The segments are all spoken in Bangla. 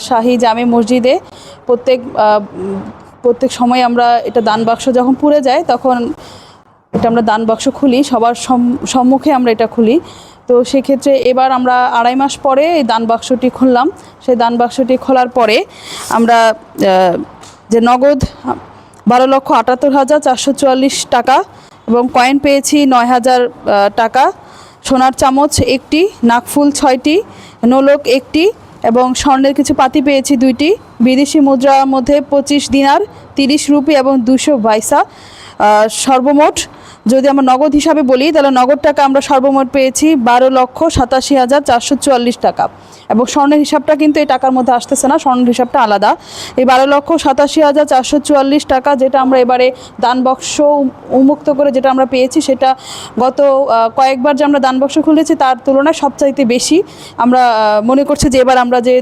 শাহী জামে মসজিদে প্রত্যেক প্রত্যেক সময় আমরা এটা দান বাক্স যখন পুড়ে যায় তখন এটা আমরা দান বাক্স খুলি, সবার সম্মুখে আমরা এটা খুলি। তো সেক্ষেত্রে এবার আমরা 2.5 মাস পরে এই দান বাক্সটি খুললাম। সেই দান বাক্সটি খোলার পরে আমরা যে নগদ 12,78,444 টাকা এবং কয়েন পেয়েছি 9,000 টাকা, সোনার চামচ 1টি, নাকফুল 6টি, নোলক 1টি এবং স্বর্ণের কিছু পাতি পেয়েছি 2টি। বিদেশি মুদ্রার মধ্যে 25 দিনার, 30 রুপি এবং 200 পয়সা। সর্বমোট যদি আমরা নগদ হিসাবে বলি তাহলে নগদ টাকা আমরা সর্বমোট পেয়েছি 12,87,444 টাকা। এবং স্বর্ণের হিসাবটা কিন্তু এই টাকার মধ্যে আসতেছে না, স্বর্ণের হিসাবটা আলাদা। এই 12,87,444 টাকা যেটা আমরা এবারে দান বাক্স উন্মুক্ত করে যেটা আমরা পেয়েছি, সেটা গত কয়েকবার যে আমরা দান বাক্স খুলেছি তার তুলনায় সবচাইতে বেশি। আমরা মনে করছি যে এবার আমরা যে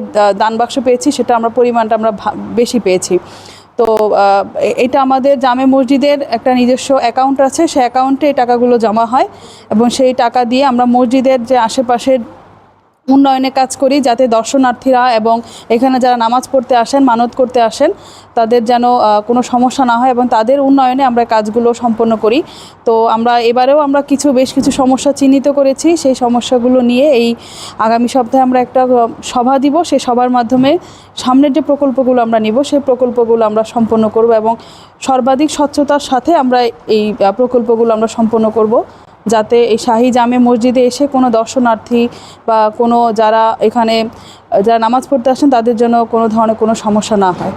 দান বাক্স পেয়েছি সেটা আমরা পরিমাণটা আমরা বেশি পেয়েছি। তো এটা আমাদের জামে মসজিদের একটা নিজস্ব অ্যাকাউন্ট আছে, সেই অ্যাকাউন্টে এই টাকাগুলো জমা হয় এবং সেই টাকা দিয়ে আমরা মসজিদের যে আশেপাশের উন্নয়নে কাজ করি, যাতে দর্শনার্থীরা এবং এখানে যারা নামাজ পড়তে আসেন, মানত করতে আসেন, তাদের যেন কোনো সমস্যা না হয় এবং তাদের উন্নয়নে আমরা কাজগুলো সম্পন্ন করি। তো আমরা এবারেও আমরা বেশ কিছু সমস্যা চিহ্নিত করেছি। সেই সমস্যাগুলো নিয়ে এই আগামী সপ্তাহে আমরা একটা সভা দিব। সেই সভার মাধ্যমে সামনের যে প্রকল্পগুলো আমরা নিব সেই প্রকল্পগুলো আমরা সম্পন্ন করব এবং সর্বাধিক স্বচ্ছতার সাথে আমরা এই প্রকল্পগুলো আমরা সম্পন্ন করব, যাতে এই শাহী জামে মসজিদে এসে কোনো দর্শনার্থী বা কোনো যারা এখানে যারা নামাজ পড়তে আসেন তাদের জন্য কোনো ধরনের কোনো সমস্যা না হয়।